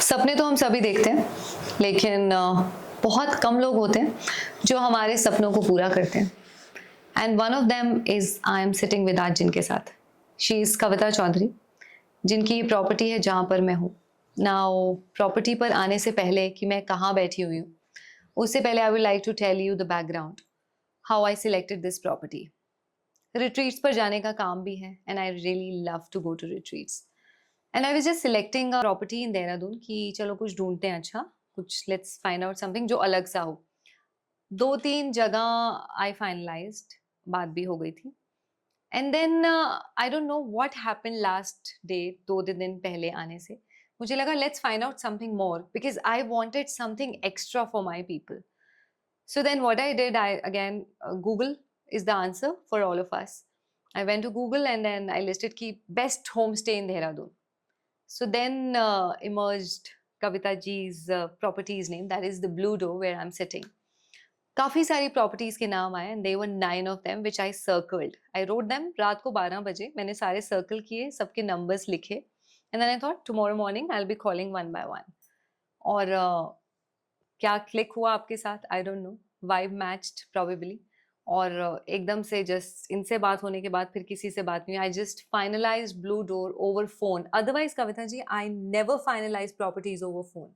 सपने तो हम सभी देखते हैं, लेकिन बहुत कम लोग होते हैं जो हमारे सपनों को पूरा करते हैं। And one of them is I am sitting with आज जिनके साथ। शी इज़ कविता चौधरी, जिनकी प्रॉपर्टी है जहाँ पर मैं हूँ। नाउ प्रॉपर्टी पर आने से पहले कि मैं कहाँ बैठी हुई हूँ, उससे पहले I would like to tell you the background, how I selected this property. Retreats पर जाने का काम भी है and I really love to go to retreats. And I was just selecting a property in Dehradun कि चलो कुछ ढूंढते हैं, अच्छा कुछ, लेट्स फाइंड आउट समथिंग जो अलग सा हो। 2-3 जगह आई फाइनलाइज्ड, बात भी हो गई थी। And then I don't know what happened last day, 2 दिन पहले आने से मुझे लगा let's find out something more because I wanted something extra for my people. So then what I did, I again, Google is the answer for all of us. I went to Google and then I listed ki best homestay in Dehradun. So then emerged Kavita ji's property's name, that is the Blue Door where I'm sitting. काफी सारी properties के नाम आए and they were 9 of them which I circled. I wrote them रात को 12 बजे मैंने सारे सर्कल किए, सबके नंबर्स लिखे and then I thought tomorrow morning I'll be calling one by one. और क्या क्लिक हुआ आपके साथ, आई don't no, vibe matched probably, और एकदम से जस्ट इनसे बात होने के बाद फिर किसी से बात नहीं हुई. I just finalize blue door over phone. Otherwise Kavita ji, I never finalize properties over phone,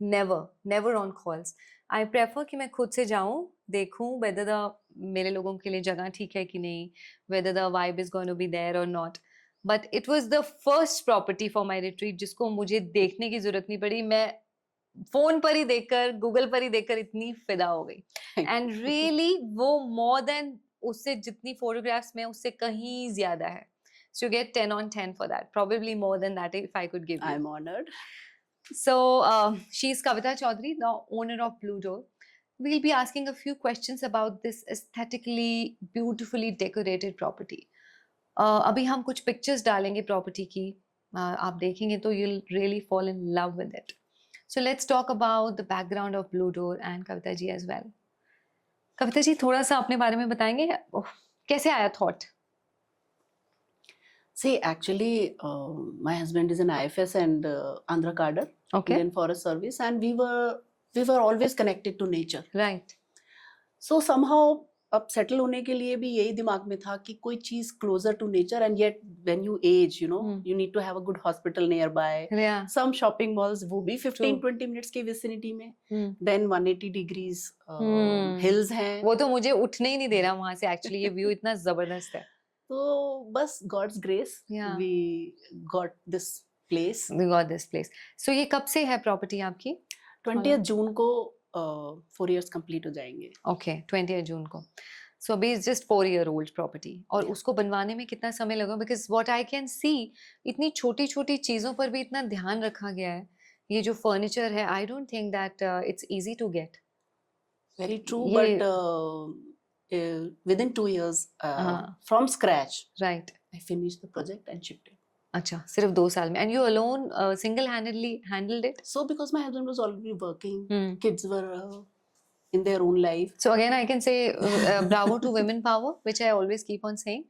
never never on calls. I prefer कि मैं खुद से जाऊं, देखूं वेदर द मेरे लोगों के लिए जगह ठीक है कि नहीं, whether the vibe is going to be there और not. But it was the first property for my retreat जिसको मुझे देखने की जरूरत नहीं पड़ी. मैं फोन पर ही देखकर, गूगल पर ही देखकर इतनी फिदा हो गई. एंड रियली वो मोर देन उससे जितनी फोटोग्राफ्स में उससे कहीं ज्यादा है. So you get 10 on 10 for that. Probably more than that if I could give you. I'm honored. So she's Kavita Chaudhary, the owner of Blue Door. We'll be asking a few questions about this aesthetically, beautifully decorated property. अभी हम कुछ pictures डालेंगे property की, आप देखेंगे तो you'll really fall in love with it. So let's talk about the background of Blue Door and Kavita ji as well. Kavita ji थोड़ा सा अपने बारे में बताएंगे, कैसे आया thought? See, actually, my husband is an IFS and Andhra cadre, Okay. Indian Forest Service, and we were always connected to nature. Right. So somehow अब settle होने के लिए भी यही दिमाग में था कि कोई चीज closer to nature, and yet when you age you know you need to have a good hospital nearby, some shopping malls वो भी 15-20 मिनट्स की विसिनिटी में, देन 180 डिग्रीज हिल्स हैं. वो तो मुझे उठने ही नहीं दे रहा वहां से, एक्चुअली ये व्यू इतना जबरदस्त है. तो बस God's grace we got this place. We got this place. So ये कब से है प्रॉपर्टी आपकी? 20th जून को 4 years कंप्लीट हो जाएंगे. ओके, 20 जून को. सो अभी इज जस्ट 4-year-old प्रॉपर्टी. और उसको बनवाने में कितना समय लगा? Because what I can see, इतनी छोटी छोटी चीजों पर भी इतना ध्यान रखा गया है. ये जो फर्नीचर है, I don't think that it's easy to get. Very true, but within 2 years from scratch, right. I finished the project and shipped it. अच्छा, सिर्फ 2 साल में. And you alone single handedly handled it? So because my husband was already working, kids were in their own life. So again I can say bravo to women power, which I always keep on saying.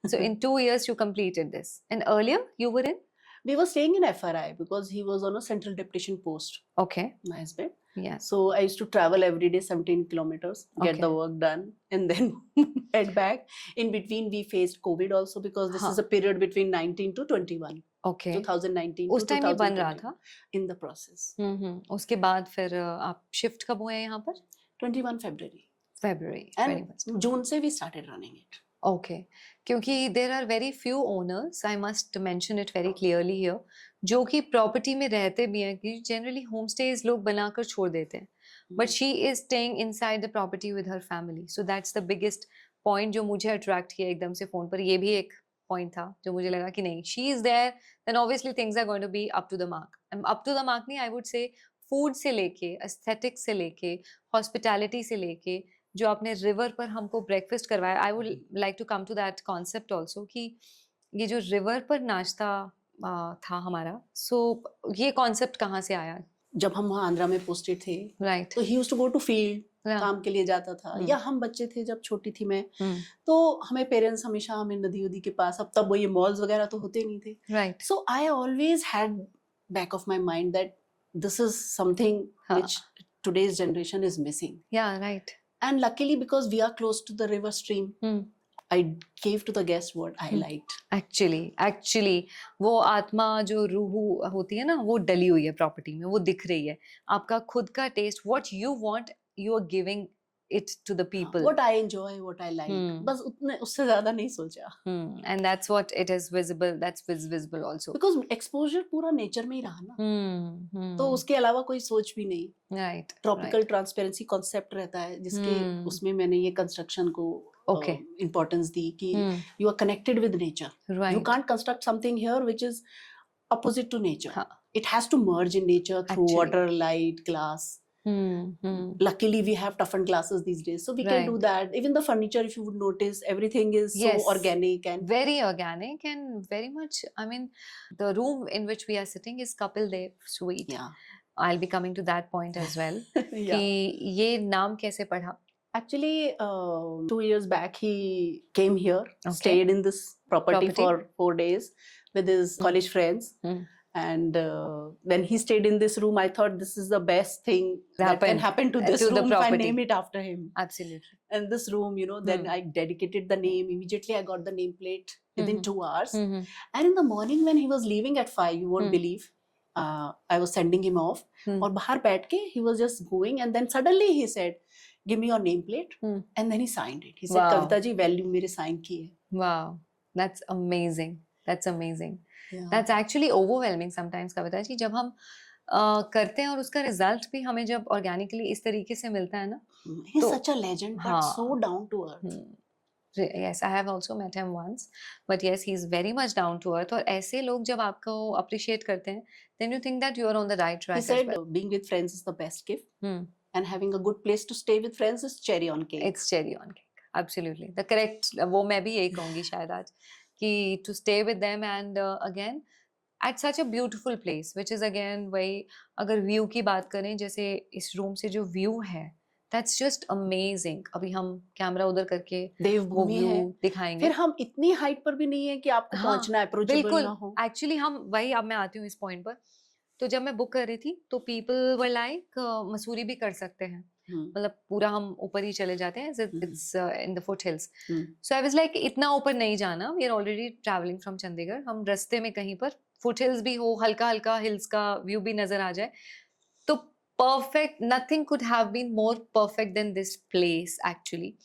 So in 2 years you completed this. And earlier you were in? We were staying in FRI because he was on a central deputation post. Okay. My husband. Yeah. So I used to travel every day 17 kilometers, get the work done, and then head back. In between we faced COVID also because this is a period between 19 to 21. Okay. 2019 उस time ये बन रहा था? In the process. उसके बाद फिर आप shift कब हुए यहाँ पर? 21 February. February. And June से we started running it. Okay. क्योंकि there are very few owners, I must mention it very clearly here, जो कि प्रॉपर्टी में रहते भी हैं, कि जनरली होम स्टेज लोग बनाकर छोड़ देते हैं, but she is staying inside the property with her family. So that's the biggest point जो मुझे अट्रैक्ट किया एकदम से फोन पर. ये भी एक पॉइंट था जो मुझे लगा कि नहीं, she is there, then obviously things are going to be up to the mark. Up to the mark नहीं, आई वुड से फूड से लेके, एस्थेटिक्स से लेके, हॉस्पिटैलिटी से लेके, जो आपने रिवर पर हमको ब्रेकफास्ट करवाया. I would like to come to that concept also कि ये जो रिवर पर नाश्ता था हमारा, सो ये कॉन्सेप्ट कहाँ से आया? जब हम वहाँ आंध्रा में पोस्टेड थे, राइट, तो he used to go to field, काम के लिए जाता था. या हम बच्चे थे जब छोटी थी मैं, तो हमें पेरेंट्स हमेशा हमें नदी उदी के पास, अब तब वो ये मॉल्स वगैरह तो होते नहीं थे. Right. So I always had back of my mind that this is something हाँ. which today's generation is missing. Yeah, right. And luckily, because we are close to the river stream, I gave to the guest what I liked. Actually वो आत्मा जो रूह होती है ना, वो डली हुई है प्रॉपर्टी में, वो दिख रही है. आपका खुद का taste, what you want, you are giving it to the people. What I enjoy, what I like. बस उतने उससे ज्यादा नहीं सोचा. And that's what it is visible. That's visible also. Because exposure पूरा नेचर में ही रहा ना. तो उसके अलावा कोई सोच भी नहीं. Right. Tropical transparency concept रहता है जिसके उसमें मैंने ये construction को importance दी कि you are connected with nature. Right. You can't construct something here which is opposite to nature. It has to merge in nature through water, light, glass. Luckily we have toughened glasses these days, so we can do that. Even the furniture, if you would notice, everything is so organic and very organic and very much, I mean, the room in which we are sitting is Kapil Dev Suite. Yeah, I'll be coming to that point as well. Yeah. कि ये नाम कैसे पढ़ा? Actually 2 years back he came here, stayed in this property for 4 days with his college friends. And when he stayed in this room, I thought this is the best thing that can happen to this room if I name it after him. Absolutely. And this room, you know, then I dedicated the name. Immediately I got the nameplate within 2 hours. And in the morning when he was leaving at 5, you won't believe, I was sending him off. और बाहर बैठ के he was just going, and then suddenly he said, "Give me your nameplate." And then he signed it. He said, "Kavita ji, value मेरे sign की है." Wow, that's amazing. That's amazing. Yeah. That's actually overwhelming sometimes, Kavita ji, जब हम करते हैं और उसका result भी हमें जब ऑर्गेनिकली इस तरीके से मिलता है ना. He's such a legend, but so down to earth. Yes, I have also met him once, but yes, he's very much down to earth. और ऐसे लोग जब आपको appreciate करते हैं, then you think that you are on the right track. He said, as well. Being with friends is the best gift, and having a good place to stay with friends is cherry on cake. It's cherry on cake. Absolutely. The correct, वो मैं भी यही कहूँगी शायद आज, कि to stay with them and again at such a beautiful place, which is again वही, अगर व्यू की बात करें, जैसे इस रूम से जो व्यू है, that's just amazing. अभी हम कैमरा उधर करके वो व्यू दिखाएंगे. फिर हम इतनी हाइट पर भी नहीं है कि आपको पहुंचना है, अप्रोचेबल ना हो. एक्चुअली हम वही, अब मैं आती हूँ इस पॉइंट पर. तो जब मैं बुक कर रही थी तो पीपल वर लाइक मसूरी भी कर सकते हैं, मतलब पूरा हम ऊपर ही चले जाते हैं, it's in the foothills. So I was like इतना ऊपर नहीं जाना, we are already travelling from Chandigarh, हम रास्ते में कहीं पर फुट हिल्स भी हो, हल्का हल्का हिल्स का व्यू भी नजर आ जाए, तो perfect, nothing could have been more perfect than this place actually.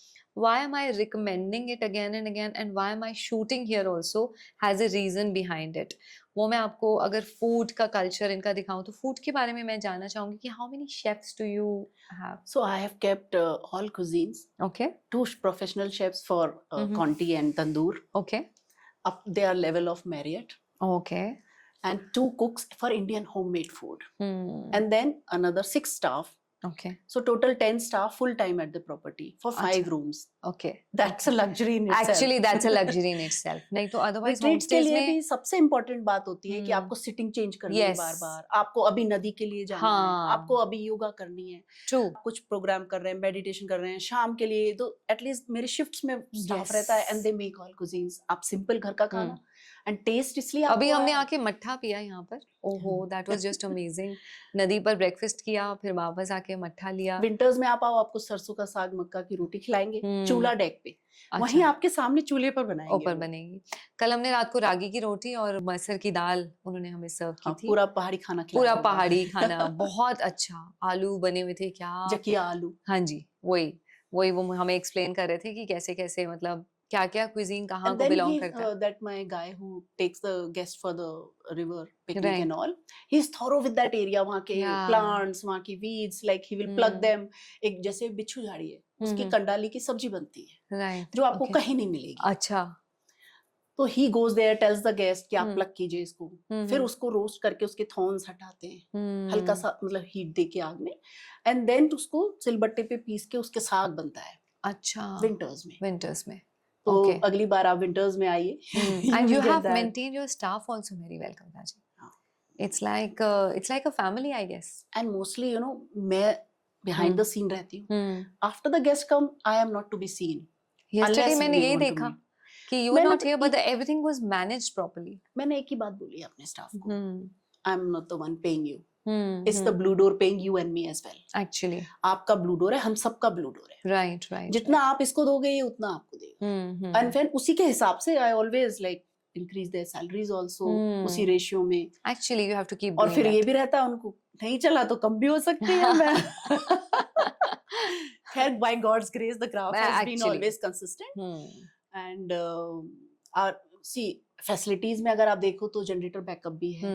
Why am I recommending it again and again, and why am I shooting here also has a reason behind it. वो मैं आपको अगर food का culture इनका दिखाऊं, तो food के बारे में मैं जानना चाहूंगी कि how many chefs do you have? So I have kept all cuisines. Okay. 2 professional chefs for Conti and Tandoor. Okay. Up their level of Marriott. Okay. And 2 cooks for Indian homemade food. And then another 6 staff. Okay. So total 10 staff full time at the property for 5 rooms. Okay. That's a luxury in itself. Actually, that's a luxury in itself. नहीं तो otherwise retreats के homestays लिए में भी सबसे important बात होती है कि आपको sitting change करनी है बार-बार. आपको अभी नदी के लिए जाना है, आपको अभी योगा करनी है. True. कुछ प्रोग्राम कर रहे हैं, मेडिटेशन कर रहे हैं, शाम के लिए तो एटलीस्ट मेरे शिफ्ट्स में स्टाफ रहता है, and they make all cuisines. आप सिंपल घर का खाना एंड टेस्ट, इसलिए अभी हमने आके मट्ठा पिया यहाँ पर. ओहो, दैट वाज जस्ट अमेजिंग. नदी पर ब्रेकफास्ट किया, फिर वापस आके मट्ठा लिया. विंटर्स में आप आओ, आपको सरसों का साग मक्का की रोटी खिलाएंगे, चूल्हा डेक पे. वहीं आपके सामने चूल्हे पर बनाएंगे, ऊपर बनेगी. कल हमने रात को रागी की रोटी और मसर की दाल उन्होंने हमें सर्व की थी. पूरा पहाड़ी खाना खिलाया. पूरा पहाड़ी खाना बहुत अच्छा. आलू बने हुए थे, क्या जकिया आलू. हाँ जी, वही वो हमें एक्सप्लेन कर रहे थे कि कैसे कैसे, मतलब क्या क्या क्विजीन कहाँ को बिलोंग करता है. That my guy who takes the guest for the river picnic and all, he's thorough with that area. वहाँ के plants, वहाँ की weeds, like he will pluck them. एक जैसे बिच्छू झाड़ी है, उसकी कंडाली की सब्जी बनती है, जो आपको कहीं नहीं मिलेगी. अच्छा. तो he goes there, tells the guest कि आप प्लक कीजिए इसको, फिर उसको रोस्ट करके उसके थॉर्न्स हटाते हैं, हल्का सा मतलब हीट दे के आग में, एंड देन उसको सिलबट्टे पे पीस के उसके साग बनता है. अच्छा. विंटर्स में. तो अगली बार आप विंटर्स में आइए. And you have maintained your staff also very well, Kavita ji. It's like a family, I guess. And mostly, you know, मैं behind the scene रहती हूँ. After the guests come, I am not to be seen. Yesterday मैंने यही देखा कि you were not here, but everything was managed properly. मैंने एक ही बात बोली अपने स्टाफ को, I am not the one paying you. It's the blue door paying you and me as well. Actually. आपका blue door है, हम सबका blue door है. Right, right. जितना आप इसको दोगे ये उतना आपको देगा. And then उसी के हिसाब से I always like increase their salaries also उसी ratio में. Actually, you have to keep. और फिर ये भी रहता है उनको नहीं चला तो कम भी हो सकती है मैं. खैर by God's grace the graph has been always consistent. And our see facilities में अगर आप देखो तो जनरेटर बैकअप भी है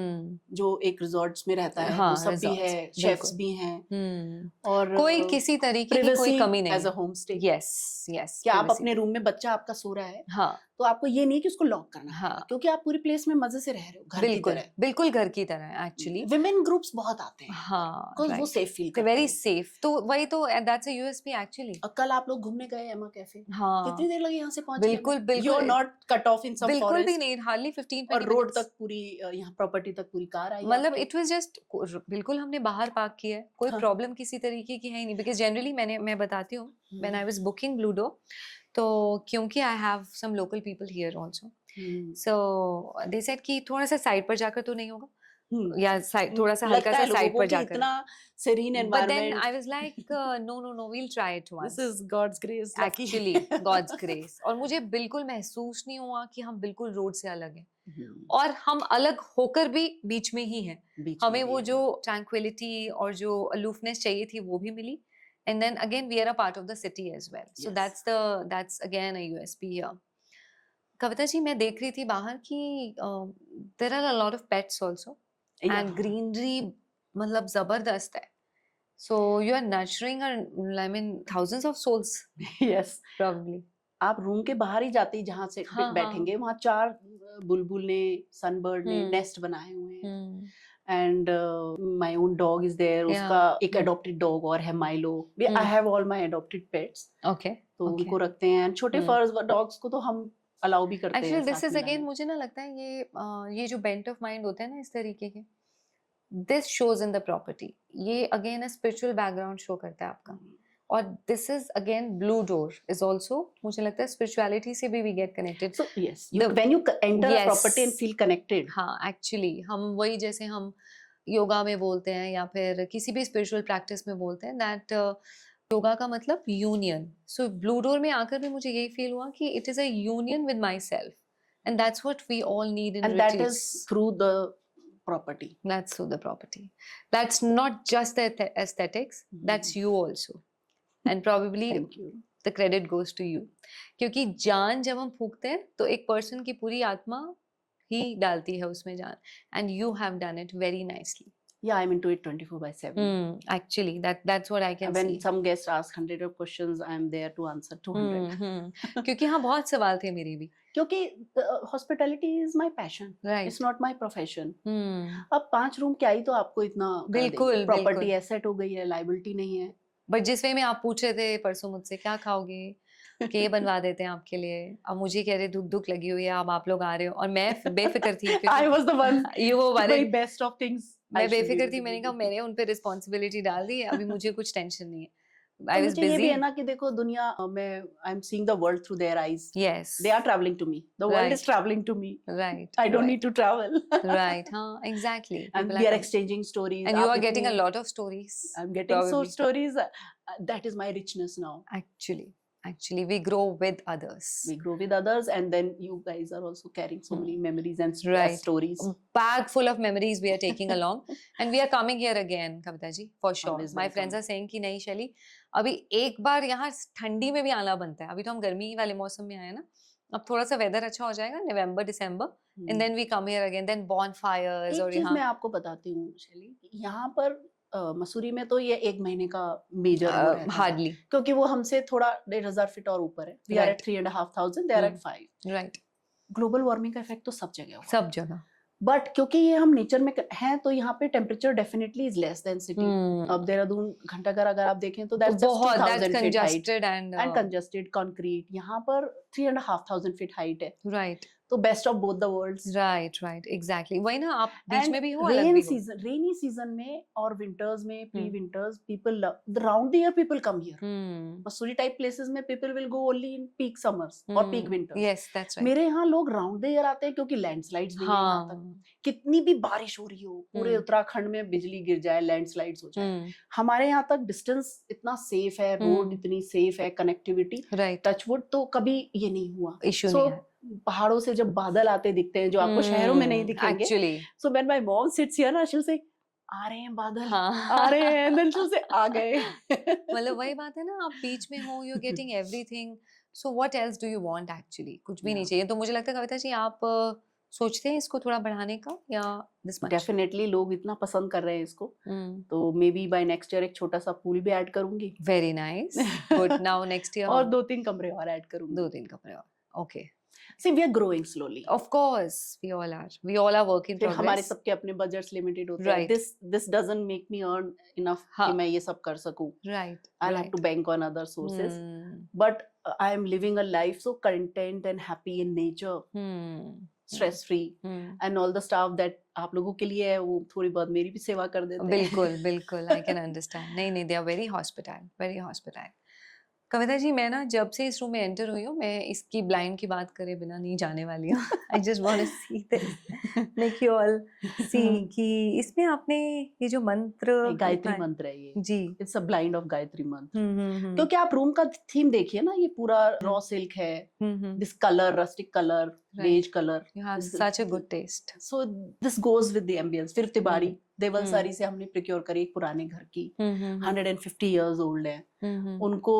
जो एक रिजॉर्ट्स में रहता है. हाँ, वो सब भी है, शेफ्स भी हैं और कोई किसी तरीके की कोई कमी नहीं as a home stay. Yes yes. कि आप अपने रूम में बच्चा आपका सो रहा है हाँ तो आपको ये नहीं कि उसको लॉक करना है. हाँ. क्योंकि आप पूरी प्लेस में मजे से रह रहे हो घर की तरह. बिल्कुल घर की तरह एक्चुअली. विमेन ग्रुप्स बहुत आते हैं. हाँ वो सेफ फील करते हैं. Very safe. तो वही तो दैट्स अ यूएसपी एक्चुअली. कल आप लोग घूमने गए एमा कैफे. हाँ कितनी देर लगी यहाँ से पहुंचने में? बिल्कुल you are not cut off in some forest. बिल्कुल भी नहीं. हार्डली 15 और रोड तक पूरी यहाँ प्रॉपर्टी तक पूरी कार आई. मतलब इट वाज जस्ट बिल्कुल हमने बाहर पार्क किया है. कोई प्रॉब्लम किसी तरीके की है ही नहीं. बिकॉज जनरली मैं बताती हूँ when I was booking blue door तो क्योंकि I have some local people here also so they said कि थोड़ा सा साइड पर जाकर तो नहीं होगा या थोड़ा सा हल्का सा साइड पर जाकर. इतना serene environment. But then I was like no we'll try it once. This is God's grace. Actually God's grace. और मुझे बिल्कुल महसूस नहीं हुआ कि हम बिल्कुल रोड से अलग हैं. और हम अलग होकर भी बीच में ही हैं. हमें वो जो ट्रैंक्विलिटी और जो अलूफनेस चाहिए थी वो भी मिली. And then again we are a part of the city as well. So that's again a USP here. Kavita ji मैं देख रही थी बाहर कि there are a lot of pets also. And greenery मतलब जबरदस्त है. So you are nurturing thousands of souls. Yes, probably. आप रूम के बाहर ही जाते ही जहाँ से बैठेंगे वहाँ 4 बुलबुल ने सनबर्ड ने नेस्ट बनाए हुए हैं. And my own dog is there. उसका एक adopted dog और है Milo. I have all my adopted pets. Okay. तो उनको रखते हैं. छोटे furs dogs को तो हम अलाउ भी करते हैं. Actually this is again मुझे ना लगता है ये जो bent of mind होते हैं ना इस तरीके के this shows in the property. ये again a spiritual background show करता है आपका. और this is again blue door is also मुझे लगता है spirituality से भी we get connected. So yes, when you enter a property and feel connected. हाँ actually हम वही जैसे हम योगा में बोलते हैं या फिर किसी भी spiritual practice में बोलते हैं that योगा का मतलब union. So blue door में आकर भी मुझे यही feel हुआ कि it is a union with myself and that's what we all need in and retreats. That is through the property. That's through the property. That's not just the aesthetics. That's you also. And probably the credit goes to you. क्योंकि जान जब हम फूकते हैं तो एक person की पूरी आत्मा ही डालती है उसमें जान. And you have done it very nicely. Yeah, I'm into it 24/7. Actually, that's what I can see. When some guests ask 100 of questions, I'm there to answer 200. क्योंकि हाँ बहुत सवाल थे मेरे भी. क्योंकि hospitality is my passion. Right. It's not my profession. अब 5 room क्या ही तो आपको इतना बिल्कुल प्रॉपर्टी एसेट हो गई है, लाइबिलिटी नहीं है. बट जिस वे में आप पूछ रहे थे परसों मुझसे क्या खाओगे कि ये बनवा देते हैं आपके लिए. अब मुझे कह रहे दुख लगी हुई है अब आप लोग आ रहे हो और मैं बेफिक्र थी. I was the one. You were very best of things. मैं बेफिक्र थी. मैंने कहा मैंने उन पे रिस्पॉन्सिबिलिटी डाल दी है अभी मुझे कुछ टेंशन नहीं है. I was busy. ये भी है ना कि देखो दुनिया में I'm seeing the world through their eyes. Yes. They are traveling to me. The world is traveling to me. Right. I don't need to travel. Right. हाँ, exactly. And we are exchanging stories. And you are getting a lot of stories. I'm getting so stories. That is my richness now. Actually, we grow with others. We grow with others, and then you guys are also carrying so many memories and stories. Bag full of memories we are taking along, and we are coming here again, Kavita ji, for sure. Always My friends are saying कि नहीं शैली, अभी एक बार यहाँ ठंडी में भी आना बनता है. अभी तो हम गर्मी वाले मौसम में आए हैं ना. अब थोड़ा सा वेदर अच्छा हो जाएगा नवंबर दिसंबर and then we come here again. Then bonfires और यहाँ. मैं आपको बताती हूँ शैली, यहाँ पर मसूरी में तो ये 1 महीने का मेजर हार्डली क्योंकि वो हमसे थोड़ा 1,500 फीट और ऊपर है. We are at 3,500, they are at 5. Right. Global warming का इफेक्ट तो सब जगह हुआ. सब जगह. बट क्योंकि ये हम नेचर में हैं तो यहाँ पे temperature definitely is less than city. अब देहरादून घंटाघर अगर आप देखें तो दैट्स बहुत कंजस्टेड एंड कंजस्टेड कंक्रीट. यहाँ पर 3,500 फीट हाइट है. राइट. तो best of both the worlds. Right exactly. वही ना, आप बीच में भी हो, अलग रेन भी हो. सीजन, रेनी सीजन में और विंटर्स में, pre Hmm. Winters, people round the year people come here. Hmm. Mussoorie type places में people will go only in peak summers और peak winters. Yes, that's right. मेरे यहाँ लोग राउंड द ईयर आते हैं क्योंकि लैंडस्लाइड्स नहीं है यहाँ तक. हाँ. कितनी भी बारिश हो रही हो, पूरे उत्तराखंड में बिजली गिर जाए, लैंडस्लाइड्स हो जाए, हमारे यहाँ तक डिस्टेंस इतना सेफ है, रोड इतनी सेफ है, कनेक्टिविटी, राइट. टचवुड, तो कभी ये नहीं हुआ. इशू So, नहीं है पहाड़ों से जब बादल आते दिखते हैं जो आपको शहरों में नहीं दिखेंगे. Actually. So when my mom sits here, ना she'll say, आ रहे हैं बादल, हाँ. आ रहे हैं, then she'll say, आ गए. मतलब वही बात है ना, आप बीच में हो, you are getting everything, so what else do you want actually. कुछ भी नहीं चाहिए. तो मुझे लगता है कविता जी, आप सोचते हैं इसको थोड़ा बढ़ाने का, या दिस मच? डेफिनेटली लोग इतना पसंद कर रहे हैं इसको, तो maybe by next year एक छोटा सा पूल भी ऐड करूंगी. Very nice. Good. Now next year और 2-3 कमरे और ऐड करूंगी. 2-3 कमरे और. Okay. See, we are growing slowly. Of course, we all are. We all are work in progress. हमारे सबके अपने बजट्स लिमिटेड होते हैं. Right. This doesn't make me earn enough कि मैं ये सब कर सकूं. Right. I'll have to bank on other sources. But I am living a life so content and happy in nature, stress free, and all the stuff that आप लोगों के लिए है, वो थोड़ी बहुत मेरी भी सेवा कर देते हैं. बिल्कुल बिल्कुल, I can understand. नहीं, they are very hospitable, very hospitable. Kavita ji, मैं ना जब से इस रूम में एंटर हुई हूँ, मैं इसकी ब्लाइंड की बात करे बिना नहीं जाने वाली हूँ. I just want to see this, make you all see कि इसमें आपने ये जो मंत्र, गायत्री मंत्र है ये जी. It's a blend of Gayatri Mantra. क्योंकि आप रूम का थीम देखिए ना, ये पूरा रॉ सिल्क है, this colour, rustic colour, beige colour. You have such a good taste. So this goes with the ambience. फिर तिवारी देवलसारी से हमने प्रोक्योर करी एक पुराने घर की, 150 इयर्स ओल्ड है. उनको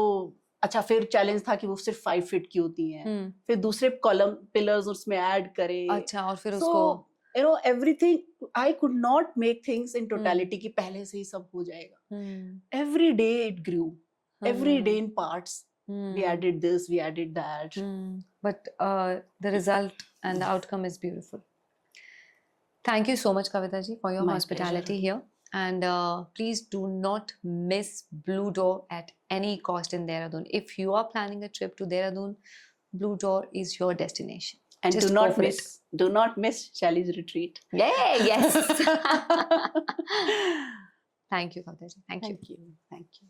अच्छा, फिर चैलेंज था कि वो सिर्फ 5 फीट की होती हैं. फिर दूसरे कॉलम पिलर्स उसमें ऐड करे. अच्छा, और फिर उसको you know everything. I could not make things in totality कि पहले से ही सब हो जाएगा. Every day it grew, every day in parts. We added this, we added that. But the result and the outcome is beautiful. Thank you so much, Kavita ji, for your My hospitality pleasure. here. And please do not miss Blue Door at any cost in Dehradun. If you are planning a trip to Dehradun, Blue Door is your destination. And Just do go not for miss, do not miss Shali's retreat. Yeah, yes. Thank you, Kavita ji. Thank you. Thank you.